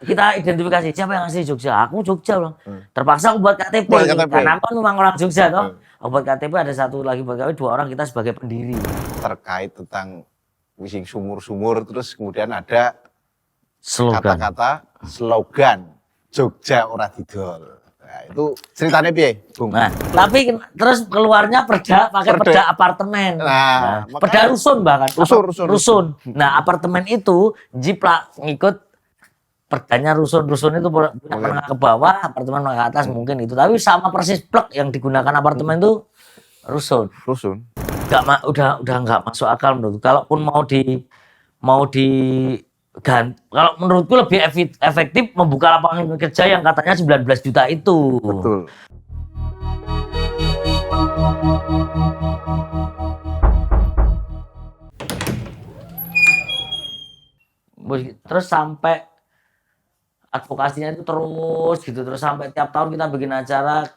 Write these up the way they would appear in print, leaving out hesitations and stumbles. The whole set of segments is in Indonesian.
kita identifikasi siapa yang asli Jogja. Aku Jogja loh. Terpaksa aku buat KTP. Karena aku kan memang orang Jogja toh. Aku buat KTP ada satu lagi buat KTP, 2 orang kita sebagai pendiri. Terkait tentang wising sumur-sumur, terus kemudian ada kata-kata slogan Jogja ora didol. Nah, itu ceritanya piye, Bung? Nah, tapi terus keluarnya perda pakai perda apartemen. Nah, perda rusun bahkan. Rusun. Nah, apartemen itu jiplak ngikut perdanya rusun itu punya menengah ke bawah, apartemen menengah ke atas mungkin itu. Tapi sama persis plek yang digunakan apartemen itu rusun. Udah nggak masuk akal menurut. Kalaupun kalau menurutku lebih efektif membuka lapangan kerja yang katanya 19 juta itu. Betul. Terus sampai advokasinya itu terus sampai tiap tahun kita bikin acara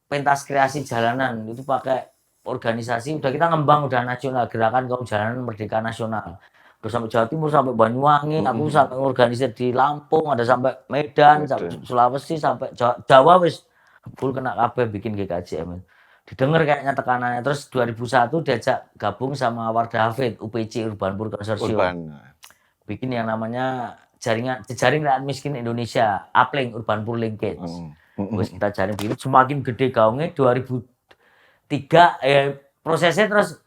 pentas kreasi jalanan itu pakai organisasi, udah kita ngembang udah nasional, gerakan kaum jalanan merdeka nasional. Terus sampai Jawa Timur, sampai Banyuwangi, aku sampai organisasi di Lampung, ada sampai Medan, sampai Sulawesi, sampai Jawa wis full kena kabeh bikin GKJM. Didengar kayaknya tekanannya. Terus 2001 diajak gabung sama Wardah Hafid, UPC Urban Poor Consortium. Bikin yang namanya jejaring rakyat miskin Indonesia, Uplink Urban Poor Linkage. Terus kita jaring bikin semakin gede gaungnya 2003 prosesnya terus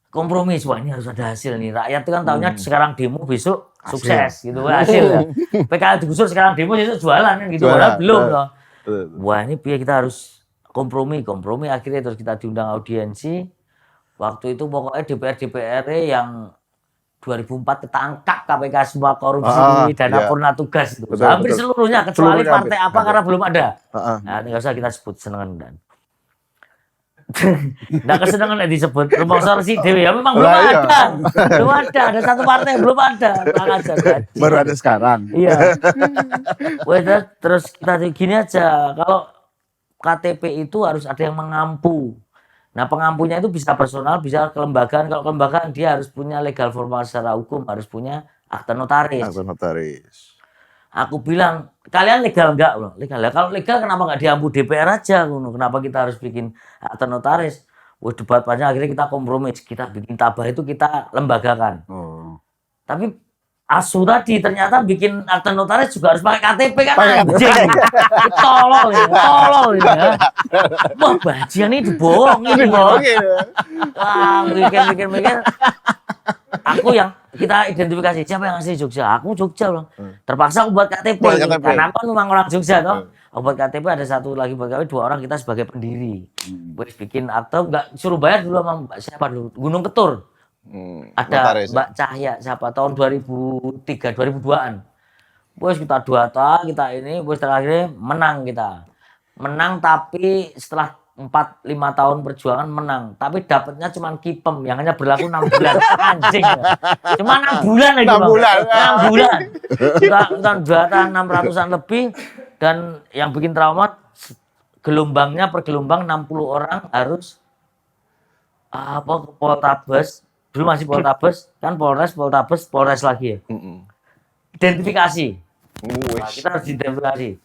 kompromi, wah ini harus ada hasil nih. Rakyat itu kan tahunya sekarang demo besok sukses gitu hasil ya. PKL digusur sekarang demo besok jualan kan gitu. Padahal belum loh. Wah ini kita harus kompromi akhirnya terus kita diundang audiensi. Waktu itu pokoknya DPR yang 2004 ketangkap KPK semua korupsi dana purna tugas itu. Hampir seluruhnya kecuali partai apa karena belum ada. Nah, nggak usah kita sebut senengan dan. Nggak kesenangan disebut rumah sorsi dewi ya memang belum ada satu partai belum ada baru ada sekarang. Iya. Terus kita gini aja, kalau KTP itu harus ada yang mengampu. Nah pengampunya itu bisa personal, bisa kelembagaan. Kalau kelembagaan dia harus punya legal formal secara hukum, harus punya akta notaris. Aku bilang, kalian legal enggak? Legal. Kalau legal kenapa enggak diampu DPR aja? Kenapa kita harus bikin akta notaris? Debat panjang, akhirnya kita kompromi. Kita bikin tabah itu kita lembagakan. Tapi asu tadi ternyata bikin akta notaris juga harus pakai KTP kan anjing. Tolol ya. Wah bajian ini dibohongin. Wah mikir. Aku yang kita identifikasi siapa yang asli Jogja. Aku Jogja loh. Terpaksa aku buat KTP. Karena aku memang orang Jogja toh. Aku buat KTP ada satu lagi buat KTP, 2 orang kita sebagai pendiri. Bikin akte nggak suruh bayar dulu sama siapa dulu Gunung Ketur. Ada Mbak Cahya siapa tahun 2003 2002-an. Kita data kita ini terakhir menang tapi setelah 4-5 tahun perjuangan menang, tapi dapatnya cuma kipem yang hanya berlaku 6 bulan. Anjing. Cuma 6 bulan lagi. 6 bulan. Kita data 600-an lebih dan yang bikin trauma gelombangnya per gelombang 60 orang harus Poltabes. Dulu masih Poltabes, kan Polres lagi ya. Identifikasi. Nah, kita harus identifikasi.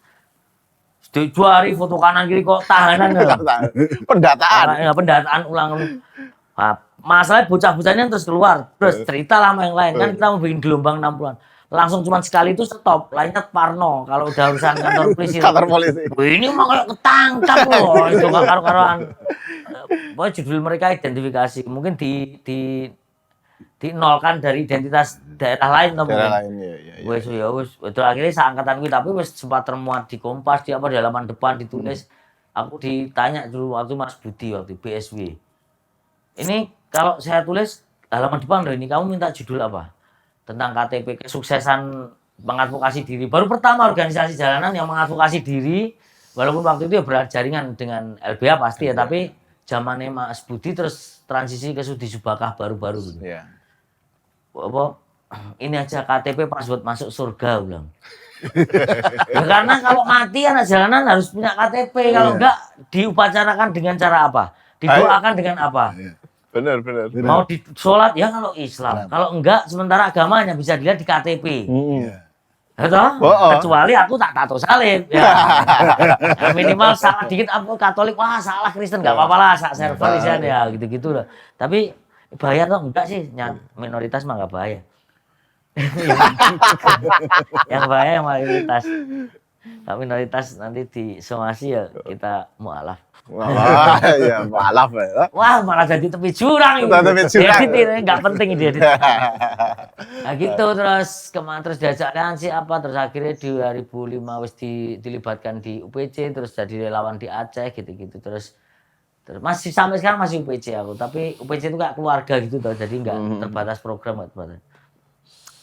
2 hari foto kanan kiri kok tahanan pendataan ulang. Nah, masalahnya bocah-bocahnya terus keluar terus cerita lama yang lain kan kita mau bikin gelombang 60-an langsung cuma sekali itu stop, lainnya Parno kalau udah urusan kantor polisi. Ini mau kayak ketangkap loh itu karo-karoan. Judul mereka identifikasi mungkin dinolkan dari identitas daerah lain itu akhirnya seangkatan gue tapi sempat termuat di Kompas di halaman depan ditulis. Aku ditanya dulu waktu Mas Budi waktu BSW ini kalau saya tulis halaman depan ini kamu minta judul apa tentang KTP kesuksesan mengadvokasi diri. Baru pertama organisasi jalanan yang mengadvokasi diri walaupun waktu itu ya berjaringan dengan LBH pasti ya tapi zamannya Mas Budi terus transisi ke Sudi Subakah baru-baru gitu. Ini aja KTP pas buat masuk surga bilang. Ya, karena kalau mati anak jalanan harus punya KTP kalau enggak diupacarakan dengan cara apa? Didoakan dengan apa? Benar. Mau di sholat ya kalau Islam. Kalau enggak sementara agamanya bisa dilihat di KTP. Kecuali aku tak tato salib ya. Ya, minimal salah dikit aku Katolik, wah salah Kristen nggak apa-apa lah, sak server isian ya gitu-gitu lah. Tapi bahaya atau enggak sih? Yang minoritas mah nggak bahaya. Yang bahaya yang mayoritas. Kalau minoritas nanti disomasi ya kita mualaf. Wah, ya maaf ya. Wah malah jadi tepi jurang ini. Tepi jurang. Diedit ini nggak penting ini diedit. Nah gitu terus diajakkan siapa terus akhirnya 2005 wis dilibatkan di UPC terus jadi relawan di Aceh gitu-gitu terus masih sampai sekarang masih UPC aku tapi UPC itu kayak keluarga gitu tuh jadi nggak terbatas program nggak terbatas.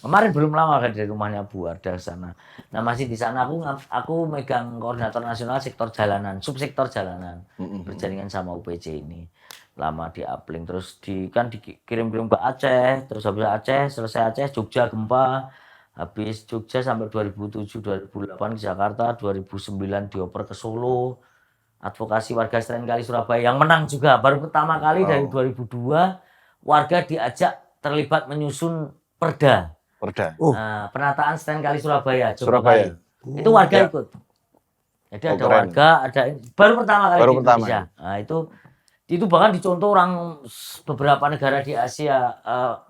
Kemarin belum lama kan dari rumahnya Bu Arda ke sana. Nah masih di sana aku megang koordinator nasional sektor jalanan, subsektor jalanan, berjaringan sama UPC ini. Lama di Apling terus dikirim-kirim ke Aceh, terus habis Aceh selesai Aceh Jogja gempa, habis Jogja sampai 2007 2008 ke Jakarta, 2009 dioper ke Solo. Advokasi warga Seren Kali Surabaya yang menang juga baru pertama kali dari 2002 warga diajak terlibat menyusun perda. Nah, penataan Seren Kali Surabaya. Kali. Itu warga ikut. Jadi ada keren. Warga, ada baru pertama kali di Indonesia. Nah, itu bahkan dicontoh orang beberapa negara di Asia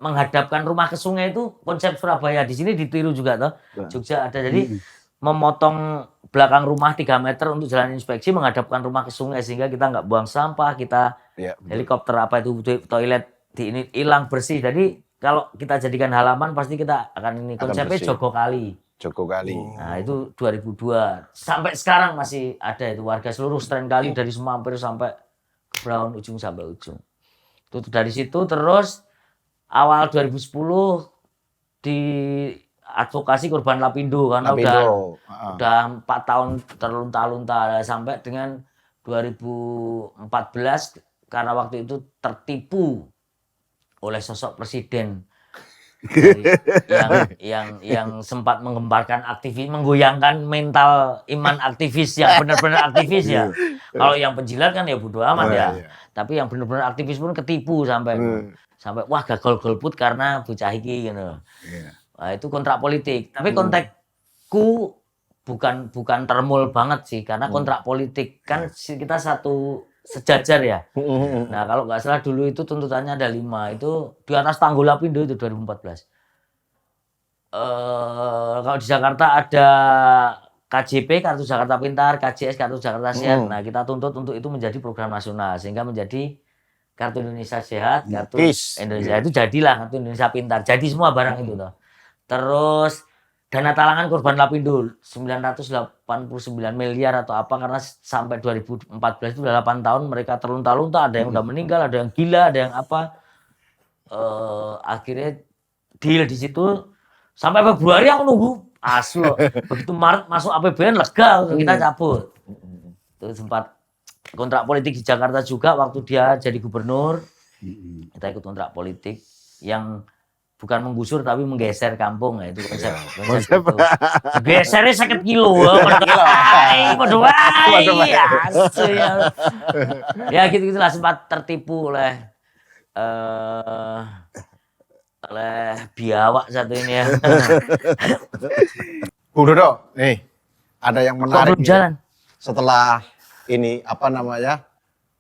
menghadapkan rumah ke sungai itu konsep Surabaya. Di sini ditiru juga toh. Jogja ada jadi memotong belakang rumah 3 meter untuk jalan inspeksi menghadapkan rumah ke sungai sehingga kita nggak buang sampah, kita helikopter apa itu toilet di ini hilang bersih. Jadi kalau kita jadikan halaman pasti kita akan ini konsepnya Jogo Kali. Nah itu 2002 sampai sekarang masih ada itu warga seluruh Seren Kali dari Semampir sampai ke Braun ujung sampai ujung. Itu dari situ terus awal 2010 di advokasi korban Lapindo karena udah 4 tahun terlunta-lunta sampai dengan 2014 karena waktu itu tertipu oleh sosok presiden yang sempat menggemparkan aktivis, menggoyangkan mental iman aktivis yang benar-benar aktivis ya. Kalau yang penjilat kan ya bodo amat ya. Tapi yang benar-benar aktivis pun ketipu sampai wah gagal golput karena bocah iki gitu. Nah, itu kontrak politik. Tapi kontekku bukan termul banget sih karena kontrak politik kan kita satu sejajar ya. Nah kalau nggak salah dulu itu tuntutannya ada 5 itu di atas Tanggul Lapindo itu 2014. Kalau di Jakarta ada KJP Kartu Jakarta Pintar, KJS Kartu Jakarta Sehat. Nah kita tuntut untuk itu menjadi program nasional sehingga menjadi Kartu Indonesia Sehat, Kartu Indonesia itu jadilah Kartu Indonesia Pintar. Jadi semua barang itu toh. Terus dana talangan korban Lapindo 989 miliar atau apa karena sampai 2014 itu udah 8 tahun mereka terlunta-lunta, ada yang udah meninggal, ada yang gila, ada yang apa. Akhirnya deal di situ sampai Februari aku nunggu asli. Begitu Maret masuk APBN lega kita cabut. Itu sempat kontrak politik di Jakarta juga waktu dia jadi gubernur. Kita ikut kontrak politik yang bukan menggusur tapi menggeser kampung ya itu konsep itu. Gesernya 1 kilo. Ya gitu-gitulah sempat tertipu oleh biawak satu ini ya. Bung Dodo, nih ada yang menarik jalan. Setelah ini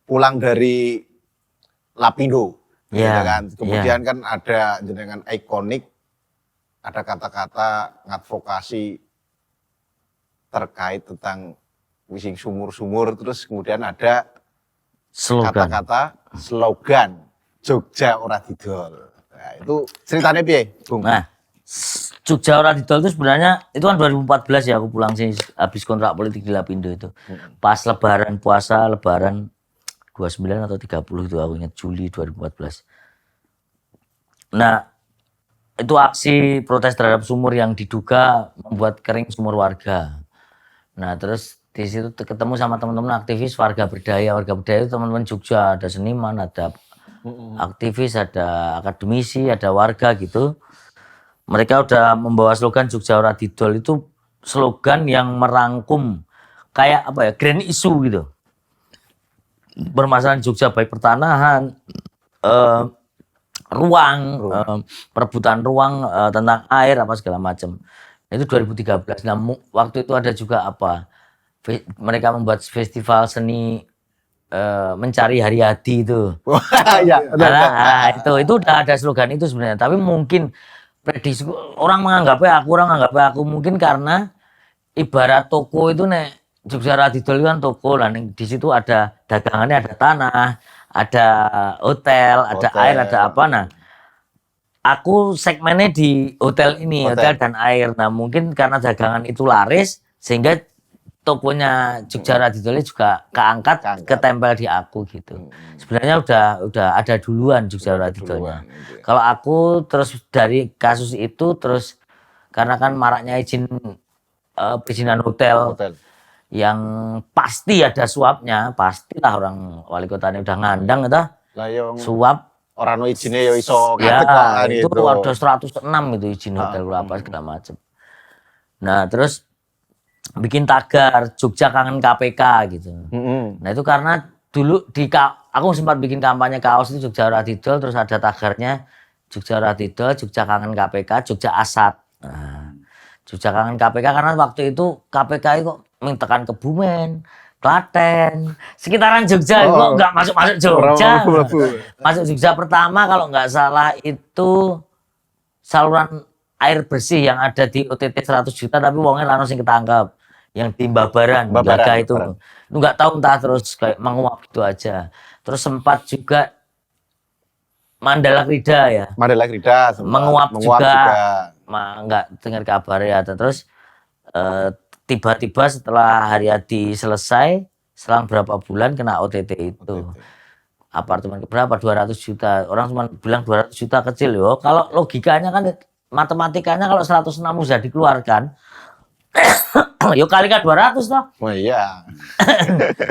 pulang dari Lapindo. Ya kan? Kemudian kan ada jenengan ikonik, ada kata-kata ngadvokasi terkait tentang wising sumur-sumur, terus kemudian ada kata-kata slogan Jogja ora didol. Nah, itu ceritanya piye, Bung? Nah, Jogja ora didol itu sebenarnya itu kan 2014 ya aku pulang sini habis kontrak politik di Lapindo itu. Pas lebaran puasa, lebaran 29 atau 30 itu aku ingat Juli 2014. Nah, itu aksi protes terhadap sumur yang diduga membuat kering sumur warga. Nah, terus di situ ketemu sama teman-teman aktivis warga berdaya itu teman-teman Jogja, ada seniman, ada aktivis, ada akademisi, ada warga gitu. Mereka udah membawa slogan Jogja ora didol itu slogan yang merangkum kayak apa ya, grand issue gitu. Permasalahan Jogja baik pertanahan, ruang, perebutan ruang, tentang air apa segala macam. Itu 2013. Nah, waktu itu ada juga apa? Mereka membuat festival seni mencari Haryadi itu. Iya, Nah, itu udah ada slogan itu sebenarnya. Tapi mungkin prediksi orang menganggapnya aku mungkin karena ibarat toko itu nek Jogja Radidol itu kan toko lah. Di situ ada dagangannya, ada tanah, ada hotel, ada air, ada apa. Nah, aku segmennya di hotel ini, hotel dan air. Nah, mungkin karena dagangan itu laris sehingga tokonya Jogja Radidol juga keangkat, ketempel di aku gitu. Sebenarnya udah ada duluan Jogja Radidolnya. Kalau aku terus dari kasus itu terus karena kan maraknya perizinan hotel yang pasti ada suapnya, pastilah orang wali kotanya udah ngandang itu suap. Orang izinnya ya iso Ya, itu gitu. ada 106 itu izin hotel apa segala macam. Nah, terus bikin tagar Jogja kangen KPK gitu. Nah, itu karena dulu aku sempat bikin kampanye kaos itu Jogja Radidol, terus ada tagarnya Jogja Radidol, Jogja kangen KPK, Jogja Asat. Nah, Jogja kangen KPK karena waktu itu KPK itu tekan Kebumen, Klaten, sekitaran Jogja kok nggak masuk Jogja. Masuk Jogja pertama kalau nggak salah itu saluran air bersih yang ada di OTT 100 juta tapi wongnya langsung sing ketangkep. Yang di Babaran itu. Lu nggak tahu entah terus kayak menguap gitu aja. Terus sempat juga Mandala Krida ya. Mandala Krida menguap juga. Nggak dengar kabar ya. Terus tiba-tiba setelah Haryadi selesai, selang berapa bulan kena OTT itu. Apartemen berapa? 200 juta. Orang cuma bilang 200 juta kecil yo. Kalau logikanya kan matematikanya kalau 106 bisa dikeluarkan, yo kalikan 200 toh. Oh iya.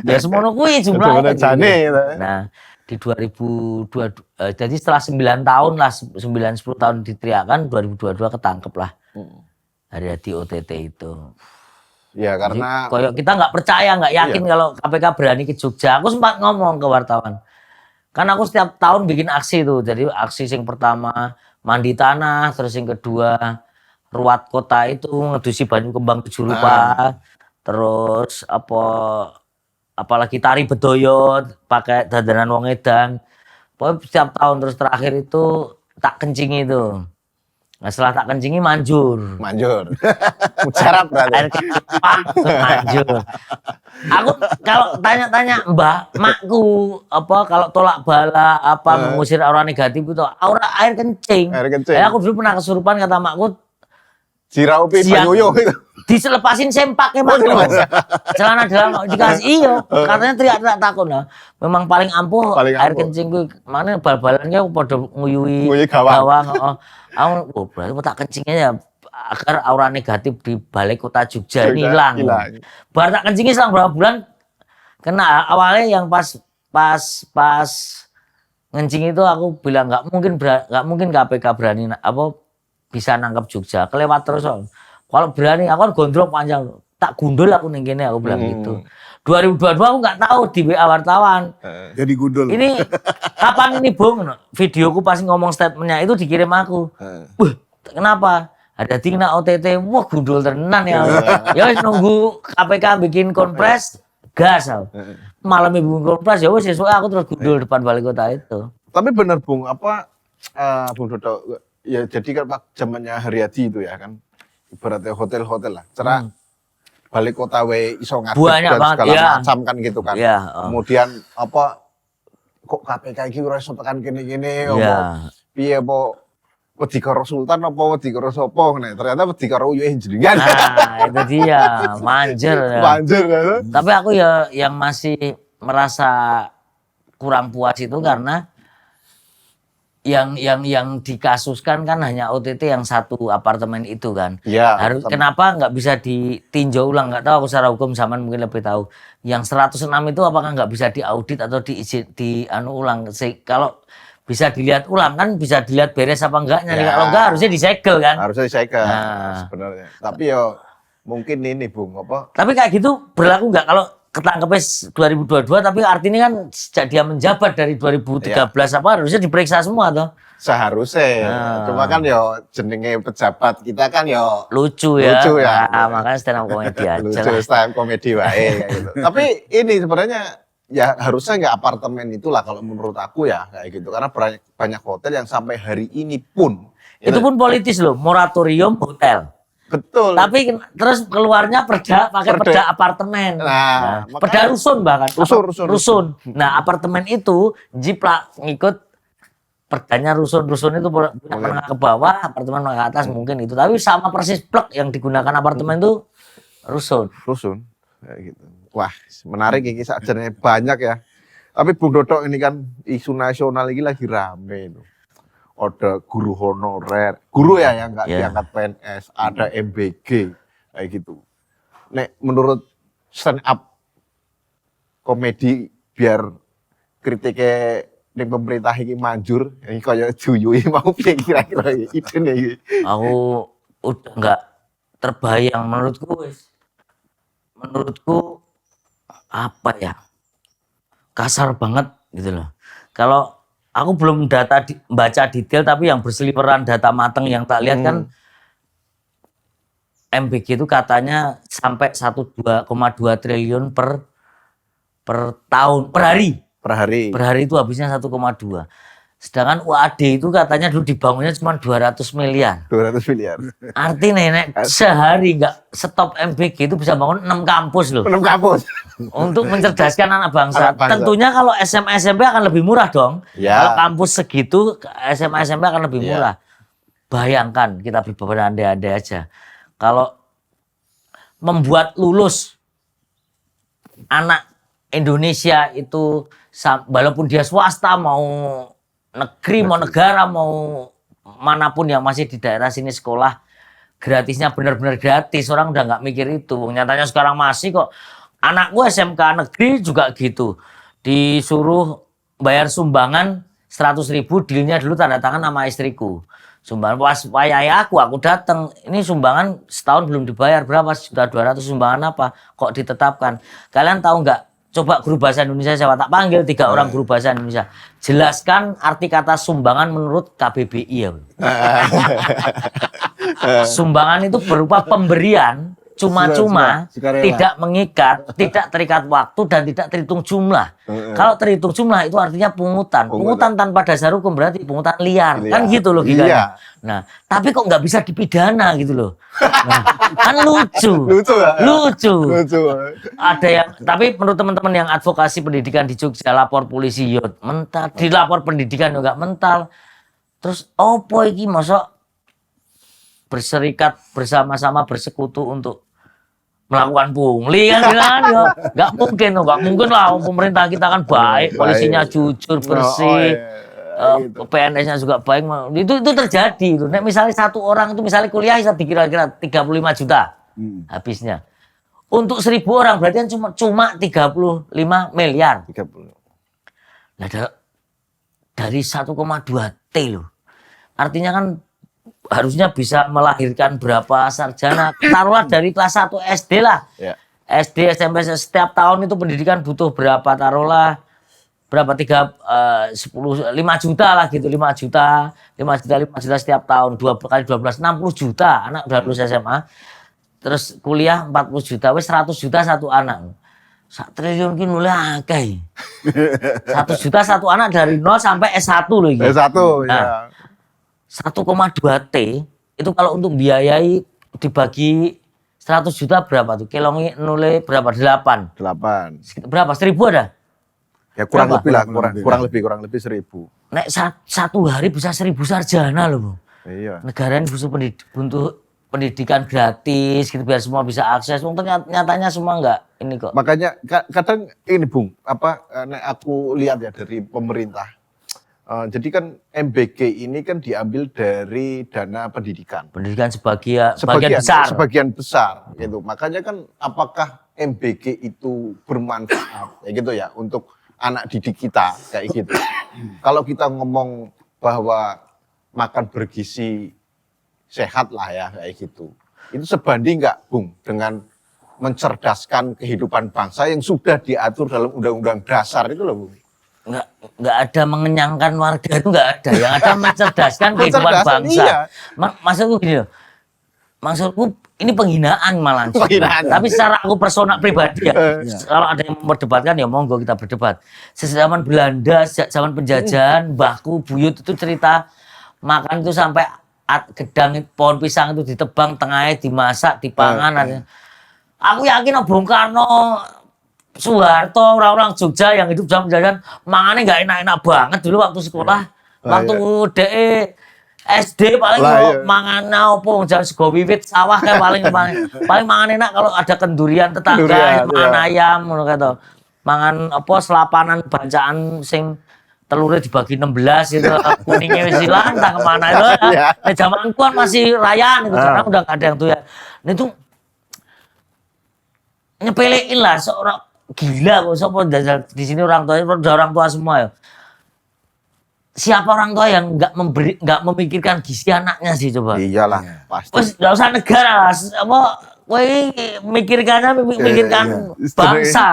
Ya semono kuwi jumlahnya. Nah, di 2022 jadi setelah 9 tahun lah 9-10 tahun diteriakan 2022 ketangkep lah. Haryadi OTT itu. Ya karena koyok kita nggak percaya, nggak yakin kalau KPK berani ke Jogja. Aku sempat ngomong ke wartawan. Kan aku setiap tahun bikin aksi tuh. Jadi aksi yang pertama mandi tanah, terus yang kedua ruat kota itu ngedusi banyu kembang 7 rupa. Terus apalagi tari bedoyo pakai dandanan wong edan. Pokoknya setiap tahun terus terakhir itu tak kencing itu. Nah, setelah tak kencingi manjur. Mujarab berarti. Air kencing manjur. Aku kalau tanya-tanya makku kalau tolak bala mengusir aura negatif itu air kencing. Aku dulu pernah kesurupan kata makku. Jiraupi Banyoyo itu. Diselepasin sempaknya makku. Celana dalam dikasih iyo. Katanya teriak-teriak takut lah. Memang paling ampuh air kencing gue. Mana bal-balannya pada nguyui gawang. Aku berarti tak kencingnya ya agar aura negatif di balik kota Jogja ini hilang. Baru tak kencingnya selang berapa bulan kena. Awalnya yang pas ngencing itu aku bilang nggak mungkin KPK berani bisa nangkap Jogja. Kelewat terus. Kalau berani aku kan gondrong panjang. Tak gundul aku ning kene aku bilang gitu. 2022 aku nggak tahu di WA wartawan. Jadi gundul. Ini kapan ini Bung? Videoku pas ngomong statementnya itu dikirim aku. Wah, kenapa? Ada tingna OTT, wah gundul tenan ya. Ya wis nunggu KPK bikin konpres, gas. Malam bikin konpres ya wis esuk aku terus gundul depan balik kota itu. Tapi bener Bung, Bung Dodo ya jadi kan zamannya Haryadi itu ya kan. Ibaratnya hotel-hotel lah. Cerah balik kota iso ngadep banyak dan banget, segala macam kan gitu kan. Kemudian kok KPK iki ora iso tekan kene-kene piye wedi karo sultan wedi karo sapa ternyata wedi karo uyuhe jenengan. Nah, itu dia, manjer ya. Manjer kan. Tapi aku ya yang masih merasa kurang puas itu karena yang dikasuskan kan hanya OTT yang satu apartemen itu kan. Kenapa nggak bisa ditinjau ulang? Nggak tahu aku secara hukum zaman mungkin lebih tahu. Yang 106 itu apakah nggak bisa diaudit atau ulang? Kalau bisa dilihat ulang kan bisa dilihat beres apa enggaknya. Kalau enggak harusnya disegel kan. Harusnya disegel sebenarnya. Tapi ya mungkin ini Bung Tapi kayak gitu berlaku nggak kalau ketangkepnya 2022 tapi artinya kan sejak dia menjabat dari 2013 harusnya diperiksa semua toh. Seharusnya. Nah. Cuma kan yo jenenge pejabat kita kan yo Lucu ya. Lucu ya. Nah, makanya stand up comedy aja lucu lah. stand komedi wae kayak gitu. Tapi ini sebenarnya ya harusnya nggak apartemen itulah kalau menurut aku ya kayak gitu. Karena banyak hotel yang sampai hari ini pun Itu pun politis loh, moratorium hotel. betul. Tapi terus keluarnya perda pakai Perda. perda apartemen. Nah, Perda rusun bahkan. Rusun. Nah, apartemen itu jiplak ngikut perdanya rusun itu punya menengah ke bawah, apartemen menengah ke atas mungkin itu. Tapi sama persis plek yang digunakan apartemen itu rusun. rusun kayak gitu. Wah, menarik ini sakjane banyak ya. Tapi Bung Dodok ini kan isu nasional ini lagi rame itu. Ada guru honorer, guru ya yang nggak Ya. diangkat PNS, ada MBG kayak gitu. Nek menurut stand up komedi biar kritiknya ning pemerintah ini manjur, ini kayak Juyui mau piye kira-kira idene iki. Aku udah nggak terbayang menurutku apa ya, kasar banget gitu loh. Kalau aku belum baca detail, tapi yang berseliweran data mateng yang tak lihat kan MBG itu katanya sampai 1,2 triliun per tahun, per hari. Per hari. Per hari itu habisnya 1,2. Sedangkan UAD itu katanya dulu dibangunnya cuma 200 miliar. 200 miliar. Artinya nenek sehari nggak stop MBG itu bisa bangun 6 kampus loh. Penuh kampus. Untuk mencerdaskan anak bangsa. Anak bangsa. Tentunya kalau SMA SMP akan lebih murah dong. Ya. Kalau kampus segitu SMA SMP akan lebih Ya. murah. Bayangkan kita berandai-andai aja. Kalau membuat lulus anak Indonesia itu walaupun dia swasta mau negeri mau negara mau manapun yang masih di daerah sini sekolah gratisnya benar-benar gratis, orang udah nggak mikir itu. Nyatanya sekarang masih kok. Anakku SMK negeri juga gitu, disuruh bayar sumbangan 100.000, dealnya dulu tanda tangan sama istriku. Sumbangan pas wayai aku datang, ini sumbangan setahun belum dibayar, berapa? Sudah 200, sumbangan apa? Kok ditetapkan? Kalian tahu nggak? Coba guru bahasa Indonesia saya tak panggil 3 orang guru bahasa Indonesia. Jelaskan arti kata sumbangan menurut KBBI ya. Sumbangan itu berupa pemberian cuma-cuma, sukarela. tidak mengikat, tidak terikat waktu dan tidak terhitung jumlah. Kalau terhitung jumlah itu artinya pungutan. Pungutan tanpa dasar hukum berarti pungutan liar. Kan gitu logikanya. Iya. Nah, tapi kok nggak bisa dipidana gitu loh. Nah, kan lucu. Lucu ya? Lucu. Lucu. Ada yang, tapi menurut teman-teman yang advokasi pendidikan di Jogja, lapor polisi yot mental, dilapor pendidikan juga mental. Terus opo iki mosok berserikat bersama-sama bersekutu untuk melakukan pungli kan ya. Nggak mungkin lah, pemerintah kita kan baik, polisinya jujur, bersih. Gitu. PNS-nya juga baik, itu terjadi itu. Nek misalnya satu orang itu misalnya kuliah bisa dikira-kira 35 juta habisnya. Untuk 1.000 orang berarti kan cuma 35 miliar. 30. Nah, dari 1,2 T loh. Artinya kan harusnya bisa melahirkan berapa sarjana. Taruhlah dari kelas 1 SD lah. Ya. SD, SMP setiap tahun itu pendidikan butuh berapa? Taruhlah berapa 5 juta lah gitu, 5 juta setiap tahun, 2 kali 12 60 juta anak udah lulus SMA. Terus kuliah 40 juta, wis 100 juta satu anak. 1 triliun ki mulai akeh. 1 juta satu anak dari 0 sampai S1 loh iki. S1 Nah, ya. 1,2 T itu kalau untuk biayai dibagi 100 juta berapa tuh? Kelongi nule berapa? 8. 8. Berapa? 1.000 ada? Ya kurang Berapa? lebih lah, Kurang kurang lebih 1.000. Nek satu hari bisa 1.000 sarjana loh. Iya. Negara ini butuh pendidikan gratis gitu biar semua bisa akses. Wong nyatanya semua enggak ini kok. Makanya kadang ini Bung, nek aku lihat ya dari pemerintah. Jadi kan MBG ini kan diambil dari dana pendidikan. Pendidikan sebagian besar. Sebagian besar gitu. Makanya kan apakah MBG itu bermanfaat ya gitu ya untuk anak didik kita kayak gitu. Kalau kita ngomong bahwa makan bergizi sehat lah ya kayak gitu. Itu sebanding nggak Bung dengan mencerdaskan kehidupan bangsa yang sudah diatur dalam Undang-Undang Dasar itu loh Bung. nggak ada mengenyangkan warga itu nggak ada. Yang ada mencerdaskan kehidupan Mencerdaskan, bangsa. iya. Maksudku gini loh. Maksudku ini penghinaan malah. Penghinaan. Tapi secara aku personal pribadi ya. Iya. Kalau ada yang memperdebatkan ya monggo kita berdebat. Sejak zaman Belanda, sejak zaman penjajahan, mbahku buyut itu cerita makan itu sampai gedang pohon pisang itu ditebang, tengahnya dimasak, dipangan. Aku yakin Bung Karno, Soeharto, orang-orang Jogja yang hidup zaman penjajahan mangannya nggak enak-enak banget dulu waktu sekolah. Waktu DE SD paling Lah, kalau iya. mangan apa jangan sego wiwit sawah kayak paling mangan enak kalau ada kendurian tetangga, Kendurian, mangan iya. ayam ngono kata. Mangan apa selapanan bancaan sing telurnya dibagi 16 itu kuningnya wis ilang tak kemana itu ya. Iya. Nah, zamanku kan masih rayaan itu sekarang udah nggak ada yang tuh ya. Nah, itu nyepelein lah seorang gila kok siapa di sini orang tua semua ya. Siapa orang tua yang nggak memikirkan gizi anaknya sih coba. Iyalah, pasti. Wes nggak usah negara lah, apa kowe mikirkan Iya. bangsa.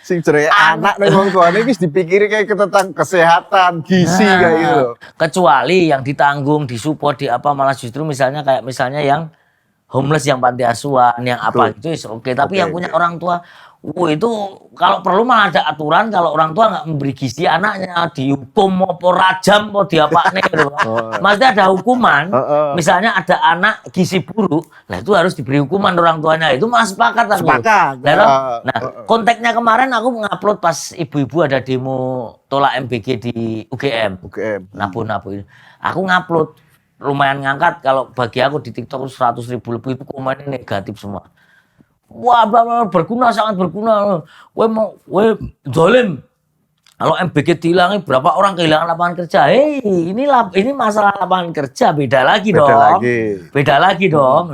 Sing jenenge anak ning wong tuane wis dipikiri kayak tentang kesehatan, gizi kayak gitu. Kecuali yang ditanggung, disupport, di apa malah justru misalnya yang homeless, yang panti asuhan, yang apa Betul. itu oke. Tapi Oke, yang punya oke. orang tua, itu kalau perlu malah ada aturan kalau orang tua nggak memberi gizi anaknya dihukum mau rajam mau diapain gitu. Maksudnya ada hukuman. Misalnya ada anak gizi buruk, nah itu harus diberi hukuman orang tuanya. Itu malah sepakat aku. Sepakat. Nah, konteksnya kemarin aku mengupload pas ibu-ibu ada demo tolak MBG di UGM. UGM. Napu ini. Aku ngupload lumayan ngangkat kalau bagi aku di TikTok 100.000 lebih itu komennya negatif semua. Wah, berguna, sangat berguna. Weh zalim. Kalau MBG dihilangi berapa orang kehilangan lapangan kerja? Hei, ini masalah lapangan kerja beda lagi Beda dong. lagi. Beda lagi dong.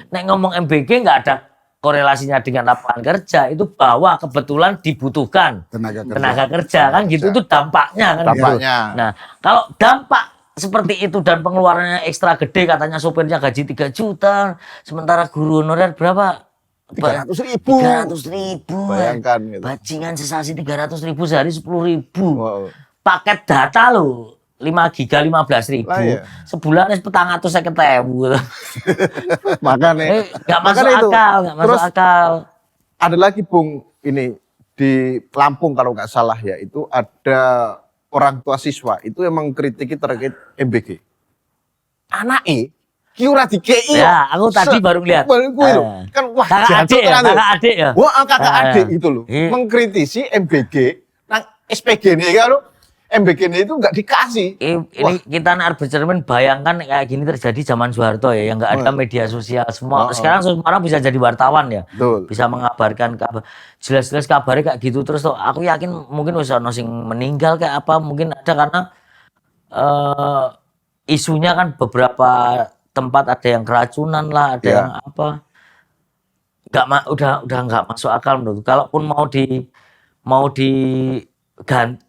Nek ngomong MBG nggak ada korelasinya dengan lapangan kerja, itu bahwa kebetulan dibutuhkan Tenaga kerja kan gitu, itu dampaknya kan. Dampaknya. Gitu. Nah, kalau dampak seperti itu dan pengeluarannya ekstra gede, katanya sopirnya gaji 3 juta, sementara guru honorer berapa? 300.000. 300.000. Bayangkan gitu. Bajingan sesasi 300.000 sehari 10.000. Wow. Paket data lo 5 giga 15.000. Lah, iya. Sebulan es 450.000. Makanya Nggak masuk makanya itu. akal, nggak masuk Terus akal. ada lagi Bung, ini di Lampung kalau nggak salah ya, itu ada orang tua siswa itu emang kritiki terkait MBG. Anake ki ora dikei. Ya, aku tadi baru ngeliat. Baru gue itu. Kan wah Kakak jatuh adik ya, tenan itu. kakak adik ya. Wah, kakak adik itu loh. Iya. Mengkritisi MBG nang SPG nih kalau MBG ini itu nggak dikasih. Ini kita harus bercermin, bayangkan kayak gini terjadi zaman Soeharto ya, yang nggak ada media sosial semua. Sekarang semua orang bisa jadi wartawan ya, Betul. bisa mengabarkan kabar. Jelas-jelas kabarnya kayak gitu terus. Tuh, aku yakin mungkin usah sing meninggal kayak apa, mungkin ada karena isunya kan beberapa tempat ada yang keracunan lah, ada Ya. yang apa. Udah nggak masuk akal menurut. Kalaupun mau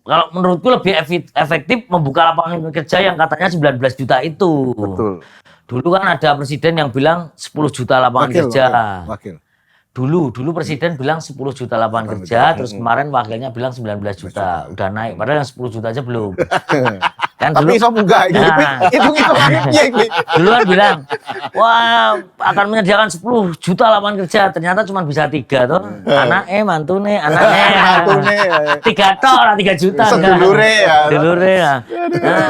kalau menurutku lebih efektif membuka lapangan kerja yang katanya 19 juta itu. Betul. Dulu kan ada presiden yang bilang 10 juta lapangan kerja. Wakil. Dulu presiden bilang 10 juta lapangan kerja, terus kemarin wakilnya bilang 19 juta. Udah naik, padahal yang 10 juta aja belum. Kan dulu, Tapi iso munggah iki. Nah. Hitung-hitung piye iki? dulu kan bilang, wah akan menyediakan 10 juta lapangan kerja, ternyata cuma bisa 3 tuh. Anaknya, mantune, Mantune, ya. 3 tok, ora 3 juta. Sedulure ya. Sedulure ya. Nah,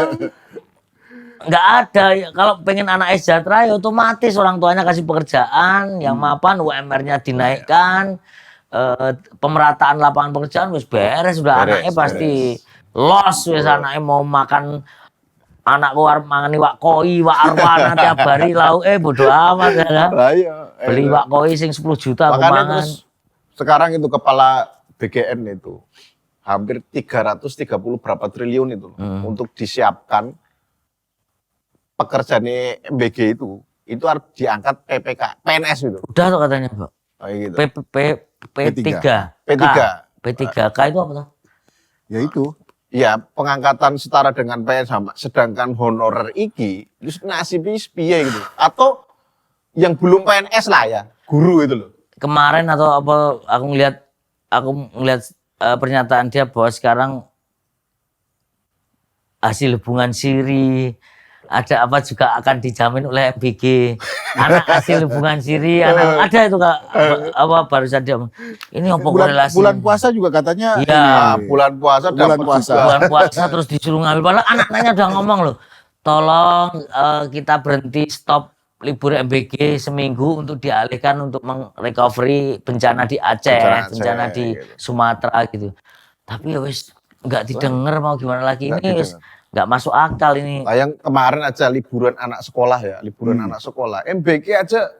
nggak ada. Kalau pengen anak sejahtera ya otomatis orang tuanya kasih pekerjaan yang mapan, UMR-nya dinaikkan, pemerataan lapangan pekerjaan wis beres, sudah Beres, anaknya pasti los wis, anaknya mau makan, anakku arep mangan iwak koi, iwak arwana tiap hari lauke bodo amat ya. Lah iya. Beli iwak koi sing 10 juta aku Makanya mangan. terus sekarang itu kepala BGN itu hampir 330 berapa triliun itu untuk disiapkan pekerjaan MBG itu harus diangkat PPK, PNS itu. Udah tuh katanya, Pak. Kayak gitu. P3. P3K itu apa tuh? Ya itu. Ya, pengangkatan setara dengan PNS, sedangkan honorer iki itu nasibnya piye gitu. Atau yang belum PNS lah ya, guru itu loh. Kemarin atau apa aku ngeliat pernyataan dia bahwa sekarang hasil hubungan siri, ada apa juga akan dijamin oleh MBG. Anak hasil hubungan siri, anak ada itu Kak. Apa barusan dia ngomong, ini apa korelasi? Bulan puasa juga katanya. Iya. Nah, bulan puasa Bulan dapat puasa. juga. Bulan puasa terus disuruh ngambil. Padahal anak-anaknya udah ngomong loh, tolong kita berhenti stop libur MBG seminggu untuk dialihkan untuk recovery bencana di Aceh, bencana di gitu. Sumatera gitu. Tapi ya wis nggak didengar mau gimana lagi, Nggak ini wis didengar. nggak masuk akal ini. Nah, yang kemarin aja liburan anak sekolah ya, liburan anak sekolah. MBG aja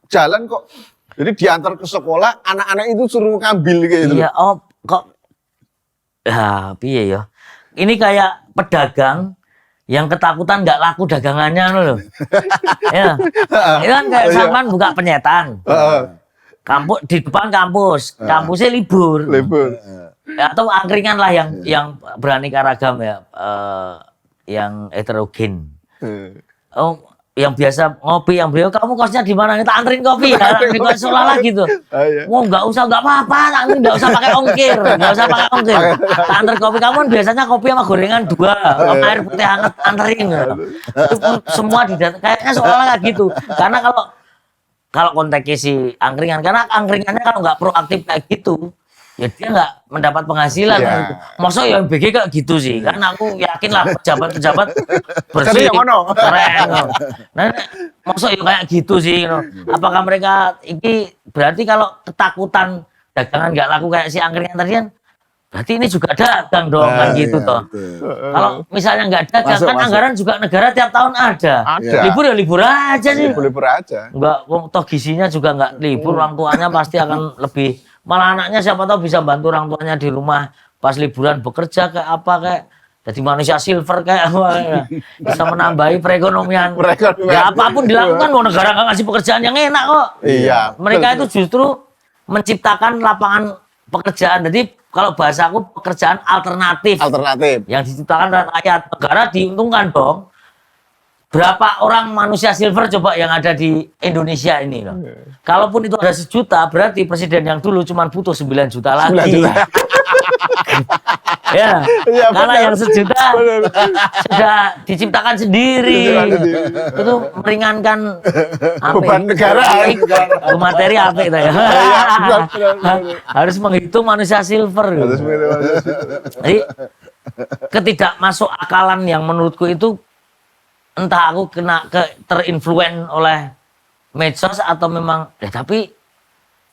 jalan kok. Jadi diantar ke sekolah, anak-anak itu suruh ngambil kayak gitu. Iya, oh kok ya piye ya. Ini kayak pedagang yang ketakutan nggak laku dagangannya loh. Ya. Itu kan kayak sampean buka penyetan. Kampus di depan kampus, kampusnya libur. Libur. Ya, atau angkringan lah yang beraneka ragam ya, yang heterogen. Oh, yang biasa ngopi, yang beliau kamu kosnya di mana? Kita anterin kopi ya, di kos sekolah gitu. Iya. Mau nggak usah, nggak apa-apa, nggak usah pakai ongkir, nggak usah pakai ongkir. Tak anter kopi, kamu kan biasanya kopi sama gorengan 2, sama air putih hangat anterin. Gitu. Itu semua kayaknya seolah kayak gitu. Karena kalau konteksnya si angkringan, karena angkringannya kalau nggak proaktif kayak gitu, ya dia nggak mendapat penghasilan. Iya. Gitu. Masa yang BG kayak gitu sih, kan aku yakin lah pejabat-pejabat bersih, Jadi yang mana? keren. Nah, masa yang kayak gitu sih. Apakah mereka ini berarti kalau ketakutan dagangan nggak laku kayak si angkringan tadi kan, berarti ini juga dagang dong kan gitu toh. Kalau misalnya nggak dagang Masuk, kan masuk. anggaran juga negara tiap tahun ada. Ada. Libur ya libur aja sih. Libur aja. Enggak, toh gizinya juga enggak libur, orang tuanya pasti akan lebih, malah anaknya siapa tahu bisa bantu orang tuanya di rumah pas liburan bekerja kayak apa, kayak jadi manusia silver kayak apa, ya. Bisa menambahi perekonomian. Ya apapun dilakukan, mau negara nggak ngasih pekerjaan yang enak kok. Iya. Mereka itu justru menciptakan lapangan pekerjaan. Jadi kalau bahasaku pekerjaan alternatif Alternatif. yang diciptakan rakyat, negara diuntungkan dong. Berapa orang manusia silver coba yang ada di Indonesia ini loh. Kalaupun itu ada 1 juta, berarti presiden yang dulu cuma butuh 9 juta 9 lagi. juta. Ya, Iya, karena benar. yang 1 juta sudah diciptakan sendiri. Itu meringankan Beban negara. materi apa itu ya. benar. Harus menghitung manusia silver. gitu. Harus begitu. Jadi ketidakmasuk akalan yang menurutku itu, entah aku terinfluen oleh medsos atau memang tapi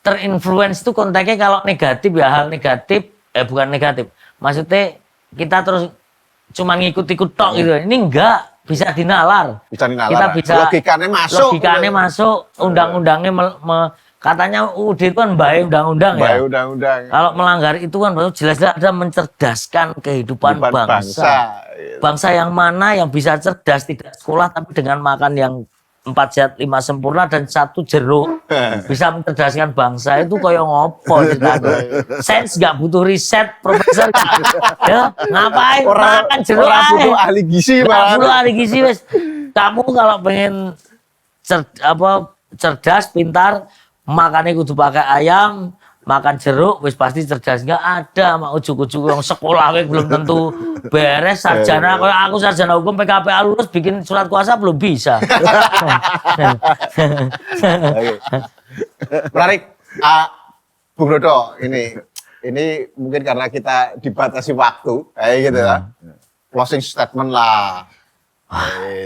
terinfluence itu konteksnya kalau negatif ya, hal negatif bukan negatif, maksudnya kita terus cuma ngikut-ikut tok gitu. Ini enggak bisa dinalar, Bisa dinalar. kita bisa Logikanya masuk. logikanya masuk, undang-undangnya katanya UUD itu kan baik undang-undang ya. Baik undang-undang. Kalau melanggar itu kan jelas-jelas ada mencerdaskan kehidupan Kehidupan bangsa. gitu. Bangsa yang mana yang bisa cerdas, tidak sekolah tapi dengan makan yang 4 sehat 5 sempurna dan 1 jeruk bisa mencerdaskan bangsa, itu koyo ngopo ceritanya. Sains nggak butuh riset, profesor. Ya, ngapain makan jeruk Orang aja. butuh ahli gizi, Nggak Pak. perlu ahli gizi, wes. Kamu kalau pengen cerdas, pintar, makannya kudu pakai ayam, makan jeruk, wis pasti cerdas. Nggak ada mak ujuk-ujuk yang sekolah kayak belum tentu beres, sarjana kayak aku sarjana hukum PKPA lulus bikin surat kuasa belum bisa. Oke. Menarik. Bung Dodo, ini mungkin karena kita dibatasi waktu, kayak gitu ya. Closing statement lah.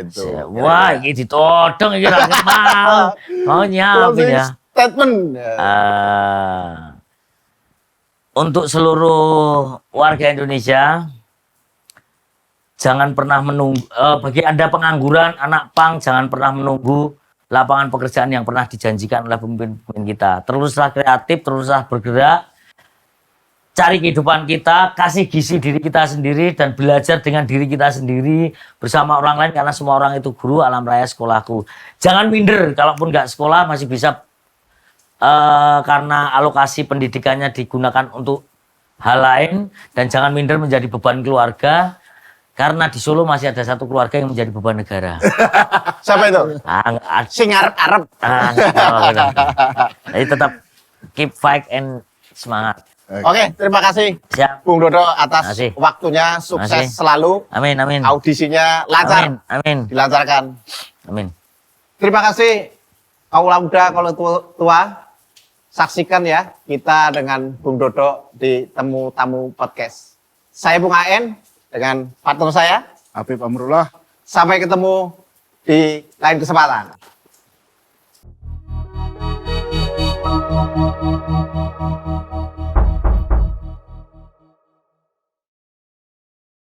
Itu. Wah, ini ditodong ini lagi mau. Oh nyiapin Closing ya. statement. Untuk seluruh warga Indonesia, jangan pernah menunggu, bagi Anda pengangguran, anak pang, jangan pernah menunggu lapangan pekerjaan yang pernah dijanjikan oleh pemimpin kita. Teruslah kreatif, teruslah bergerak, cari kehidupan kita, kasih gizi diri kita sendiri, dan belajar dengan diri kita sendiri bersama orang lain, karena semua orang itu guru, alam raya sekolahku. Jangan minder, kalaupun nggak sekolah masih bisa, karena alokasi pendidikannya digunakan untuk hal lain, dan jangan minder menjadi beban keluarga, karena di Solo masih ada 1 keluarga yang menjadi beban negara. Siapa itu? Sing arep-arep. Jadi tetap keep fight and semangat. Oke, terima kasih Siap. Bung Dodo atas Makasih. waktunya, sukses Makasih. selalu, Amin, amin. audisinya lancar, Amin, amin. dilancarkan. Amin. Terima kasih kaula muda, kalau tua, saksikan ya kita dengan Bung Dodo di Temu Tamu Podcast. Saya Bung AN dengan partner saya. Apip Amrullah. Sampai ketemu di lain kesempatan.